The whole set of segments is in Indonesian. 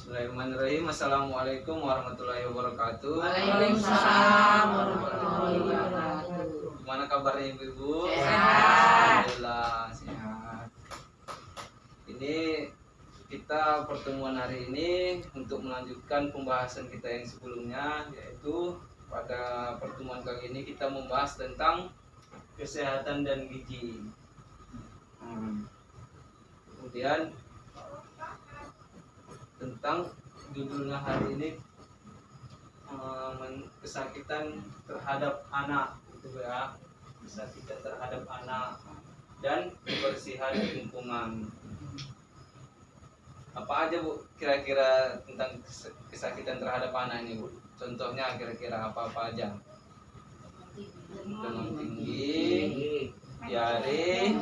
Bismillahirrahmanirrahim. Assalamualaikum warahmatullahi wabarakatuh. Waalaikumsalam warahmatullahi wabarakatuh. Gimana kabarnya ibu-ibu? Sehat. Alhamdulillah sehat. Ini kita pertemuan hari ini untuk melanjutkan pembahasan kita yang sebelumnya, yaitu pada pertemuan kali ini kita membahas tentang kesehatan dan gizi. Kemudian tentang judulnya hari ini kesakitan terhadap anak, gitu ya, kesakitan terhadap anak dan kebersihan lingkungan. Apa aja Bu kira-kira tentang kesakitan terhadap anak ini Bu? Contohnya kira-kira apa-apa aja? Demam tinggi, diare,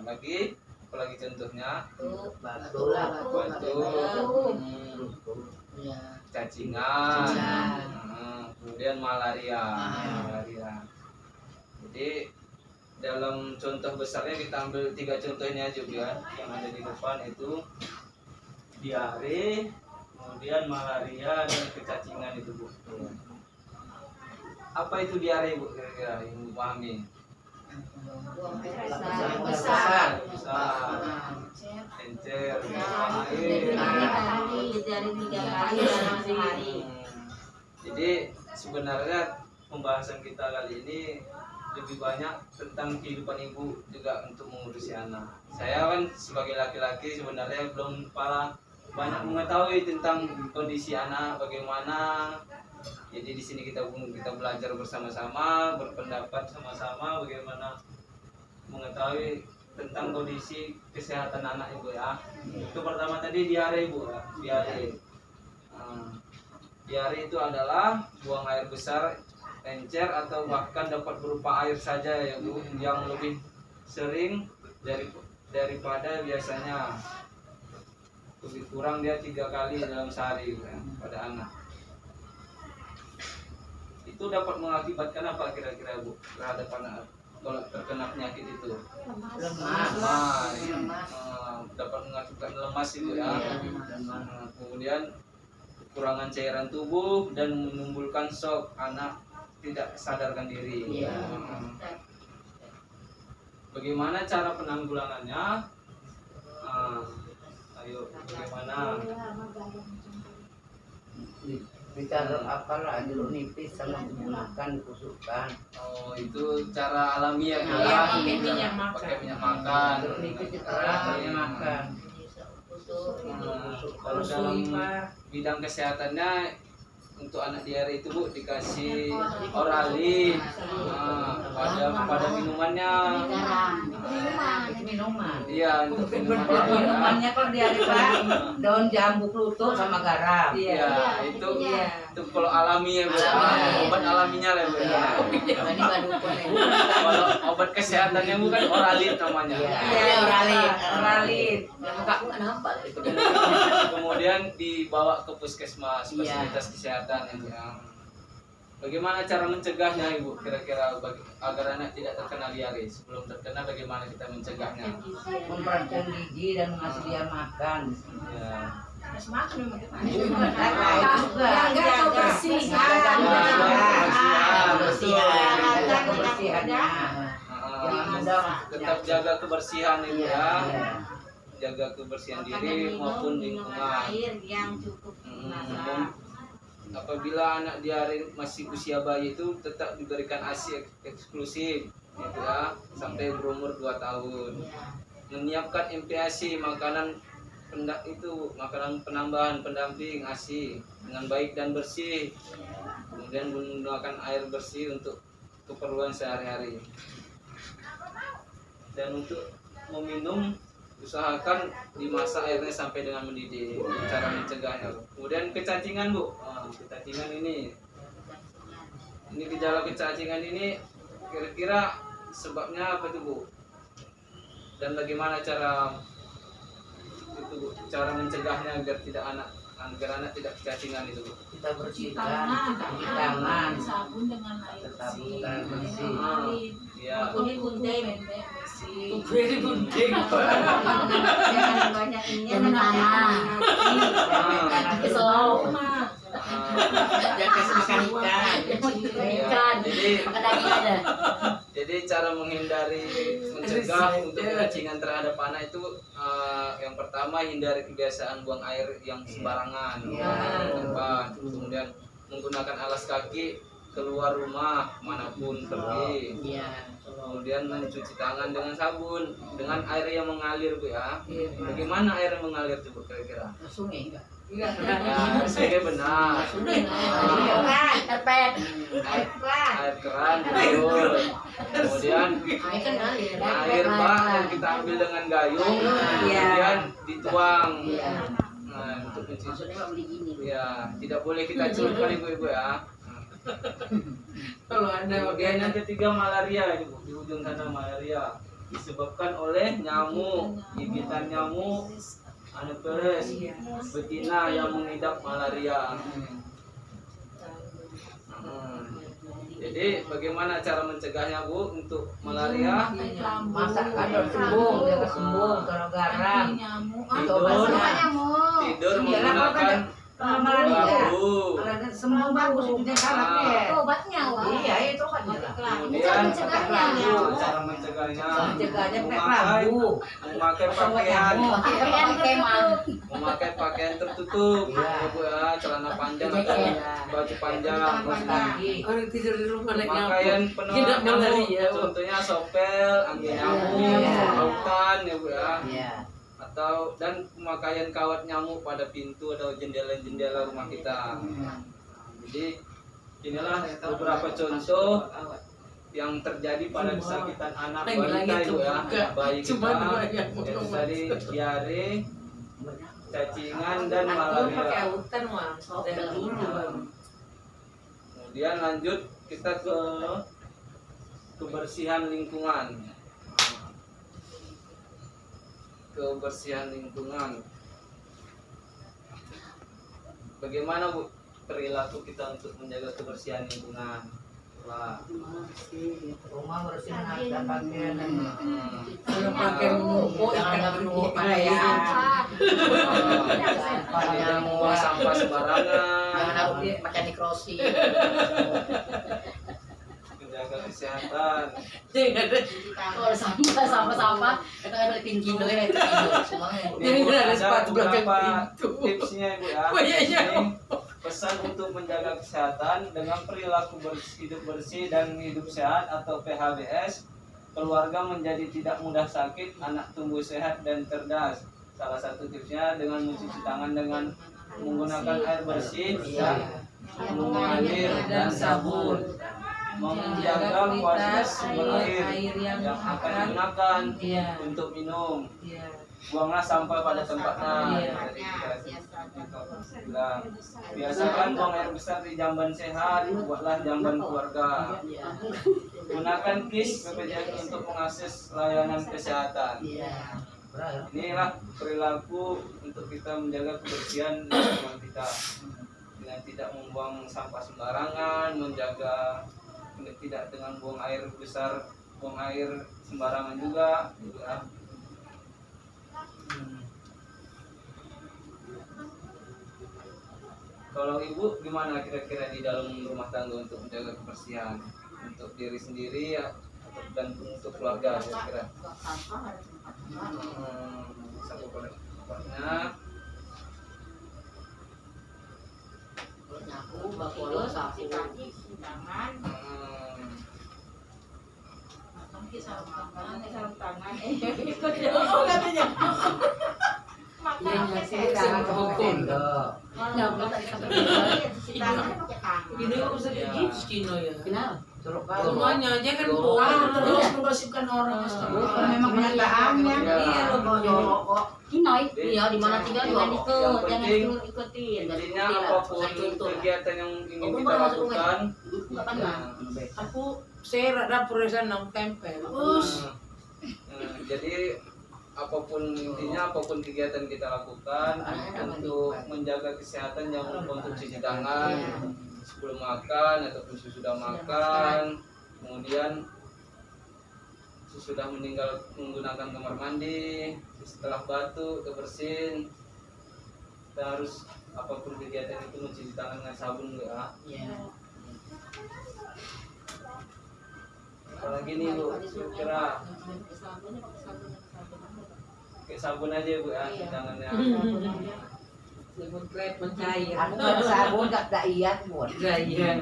lagi apalagi contohnya Batuk, cacingan, kemudian malaria. Jadi dalam contoh besarnya kita ambil 3 contohnya juga yang ada di depan, itu diare, kemudian malaria dan kecacingan itu Bu. Apa itu diare Bu kira-kira yang Bu pahami? Besar, encer, air. Jadi sebenarnya pembahasan kita kali ini lebih banyak tentang kehidupan ibu juga untuk mengurusi anak. Saya kan sebagai laki-laki sebenarnya belum banyak mengetahui tentang kondisi anak bagaimana. Jadi di sini kita belajar bersama-sama, berpendapat sama-sama bagaimana mengetahui tentang kondisi kesehatan anak ibu ya. Itu pertama tadi diare ibu ya, diare. Diare itu adalah buang air besar, encer atau bahkan dapat berupa air saja ya Bu, yang lebih sering daripada biasanya. Lebih kurang dia 3 kali dalam sehari ya, pada anak. Itu dapat mengakibatkan apa kira-kira Bu terhadap anak kalau terkena penyakit itu? Lemas. Dapat mengakibatkan lemas itu ya. Kemudian kekurangan cairan tubuh dan menimbulkan shock, anak tidak sadarkan diri. Bagaimana cara penanggulangannya? Ayo bagaimana? Bicara apalah jeruk nipis sama menggunakan kusukan. Oh, itu cara alamiah ya. Pakai minyak makan. Jeruk nipis itu pakai makan. Kalau dalam bidang kesehatannya untuk anak diare itu Bu dikasih oralin. Pada minumannya. Minuman. Iya, untuk Minumannya kalau diare Pak, daun jambu kluthuk sama garam. Iya, itu kalau alami ya Bu. Obat alaminya lah Bu. Kalau obat kesehatannya bukan oralin namanya. Iya, oralin. Kemudian dibawa ke puskesmas, fasilitas kesehatan ya. Bagaimana cara mencegahnya Ibu kira-kira agar anak tidak terkena diare? Sebelum terkena bagaimana kita mencegahnya? Memperhatikan gigi dan mengasih dia makan. Ya. Tetap jaga kebersihan Ibu ya. Jaga kebersihan diri maupun lingkungan. Apabila anak diare masih usia bayi itu tetap diberikan ASI eksklusif gitu ya, sampai berumur 2 tahun. Menyiapkan MPASI, makanan penambahan pendamping ASI dengan baik dan bersih. Kemudian menggunakan air bersih untuk keperluan sehari-hari. Dan untuk meminum usahakan dimasak airnya sampai dengan mendidih. Cara mencegahnya. Kemudian kecacingan Bu. Kecacingan ini gejala kecacingan ini kira-kira sebabnya apa tuh Bu? Dan bagaimana cara mencegahnya agar anak tidak kecacingan itu Bu? Kita bersihkan cuci tangan, sabun dengan air bersih. Ya. Jangan banyak ini Kesel mah. Jangan kasih makan ikan. Ikan. Jadi Makan daging aja. Jadi cara menghindari mencegah untuk penyacingan terhadap anak itu yang pertama hindari kebiasaan buang air yang sembarangan, tempat. Kemudian menggunakan alas kaki keluar rumah manapun pergi. Kemudian mencuci tangan dengan sabun dengan air yang mengalir Bu ya. Bagaimana air yang mengalir itu Bu kira-kira? Sungai enggak? Ya, sungai benar. Terpet. Air keran betul. Kemudian air bak yang kita ambil dengan gayung kemudian dituang. Nah, untuk mencuci. Maksudnya beli gini. Ya, tidak boleh kita celupkan ibu-ibu ya. Kalau ada Kemudian yang ketiga malaria ibu, di ujung sana malaria disebabkan oleh nyamuk, gigitan nyamuk, Anopheles betina yang mengidap malaria. Jadi bagaimana cara mencegahnya Bu untuk malaria? Masak kadal sembung, jaga sembung, taruh garam. Tidur menggunakan bambu. Sembung bagus itu garamnya. Obatnya wah. Iya, itu kan. Kemudian cara mencegahnya memakai pakaian memakai pakaian tertutup, ibu ya, celana panjang atau baju panjang, orang tidur di rumah naik pakaian nyamuk. penuh nyamuk, contohnya sopel, anti nyamuk, lautan ya bu ya, atau dan pemakaian kawat nyamuk pada pintu atau jendela-jendela rumah kita. Jadi inilah beberapa contoh yang terjadi pada kesakitan anak balita ibu ya, bayi kita, yaitu tadi diare, cacingan dan malaria. Kemudian lanjut kita ke kebersihan lingkungan. Kebersihan lingkungan. Bagaimana Bu perilaku kita untuk menjaga kebersihan lingkungan? Wah. Rumah bersih ada pakaian. Kalau pakai mumpuk, jangan bermumpuk pakaian. Tidak membuang sampah sembarangan. Jangan naruh dia macam nekrosi. Menjaga kesehatan. Kalau sampah, kadang-kadang tinggi doang itu semuanya. Jadi Ada ada sepatu belakang beberapa pintu. tipsnya ibu ya. Oh, iya, iya. Ini pesan untuk menjaga kesehatan dengan perilaku hidup bersih dan hidup sehat atau PHBS, keluarga menjadi tidak mudah sakit, anak tumbuh sehat dan cerdas. Salah satu tipsnya dengan mencuci tangan dengan menggunakan air bersih, mengalir dan sabun, menjaga kualitas sumber air yang akan digunakan untuk minum. Buanglah sampah pada tempatnya. Jadi kita bilang, biasakan buang air besar di jamban sehat, buatlah jamban keluarga. Gunakan KIS BPJS untuk mengakses layanan kesehatan. Inilah perilaku untuk kita menjaga kebersihan lingkungan kita dengan tidak membuang sampah sembarangan, menjaga tidak dengan buang air besar, buang air sembarangan juga. Kalau ibu gimana kira-kira di dalam rumah tangga untuk menjaga kebersihan untuk diri sendiri ya, dan untuk keluarga kira-kira? Sapu kotaknya. Nyapu, bakul, sapu. Sarung tangan. Oh, katanya. Ini kok bisa kayak gitu Kino ya? Semuanya aja kan terus menggosipkan orang. Memang kenyataannya. Iya loh kok. Kinoy, iya di mana tinggal jangan Yang ikut, jangan penting, ikutin. intinya apapun kegiatan yang ingin kita lakukan, Aku serak dapur di sana tempel. Terus jadi apapun intinya apapun kegiatan kita lakukan untuk menjaga kesehatan, jangan lupa untuk cuci tangan sebelum makan ataupun sesudah makan, kemudian sesudah meninggal menggunakan kamar mandi, setelah batuk kebersihin, kita harus apapun kegiatan itu mencuci tangan dengan sabun ya. Iya. Apalagi nih Bu, kira pakai sabun aja Bu ya cuci tangannya. Sabun klepon cair. Aku nggak sabun nggak tak iya buat. Iya.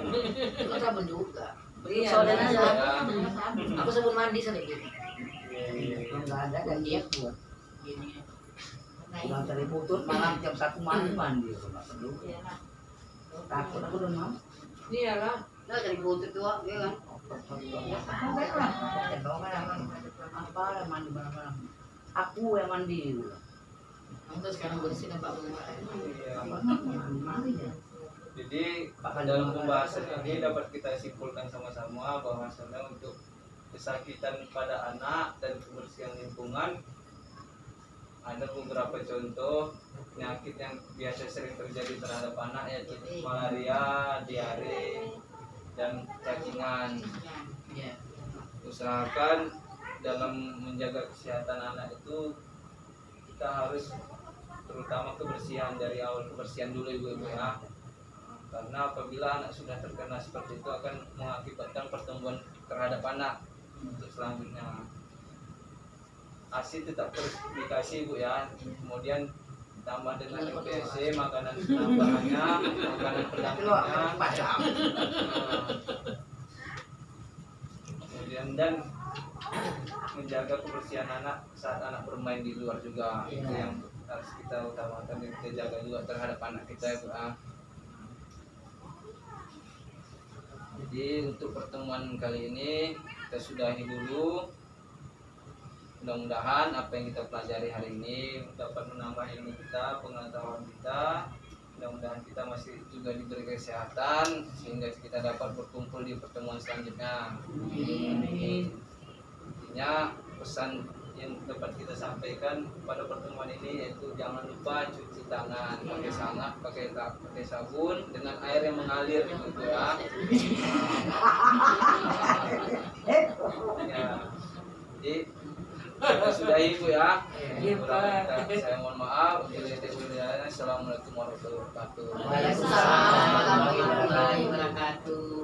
Itu sabun juga. Iya. Soalnya Ya. aku sabun mandi sendiri. Nggak ada dan dia buat. Gini. Udah dari putut malam jam 1 malam mandi aku nggak perlu. Takut aku demam. Iyalah. Nah, dari butut tua, ya kan? Apa yang mandi malam-malam? Aku yang mandi. Kamu tuh sekarang bersih dan Pak Bunga. Iya. Mandi ya. Jadi dalam pembahasan ini dapat kita simpulkan sama-sama bahwasanya untuk kesakitan pada anak dan kebersihan lingkungan ada beberapa contoh penyakit yang biasa sering terjadi terhadap anak yaitu malaria, diare, dan cacingan. Iya. Usahakan dalam menjaga kesehatan anak itu kita harus terutama kebersihan dari awal kebersihan dulu ibu-ibu ya. Karena apabila anak sudah terkena seperti itu akan mengakibatkan pertumbuhan terhadap anak untuk selanjutnya. ASI tetap terus dikasih Bu ya. Kemudian tambah dengan MPSC, makanan tambahannya, makanan pendampingnya. Kemudian dan menjaga kebersihan anak saat anak bermain di luar juga. Itu yang harus kita utamakan dan kita jaga juga terhadap anak kita ya Bu. Jadi untuk pertemuan kali ini kita sudahi dulu. Mudah-mudahan apa yang kita pelajari hari ini dapat menambah ilmu kita, pengetahuan kita. Mudah-mudahan kita masih juga diberi kesehatan sehingga kita dapat berkumpul di pertemuan selanjutnya. Intinya pesan yang dapat kita sampaikan pada pertemuan ini yaitu jangan lupa cuci tangan pakai sangat, pakai sabun dengan air yang mengalir gitu ya. Ya. Jadi kita sudahi Bu ya. Iya, Pak. Saya mohon maaf. Assalamualaikum warahmatullahi wabarakatuh. Waalaikumsalam warahmatullahi wabarakatuh.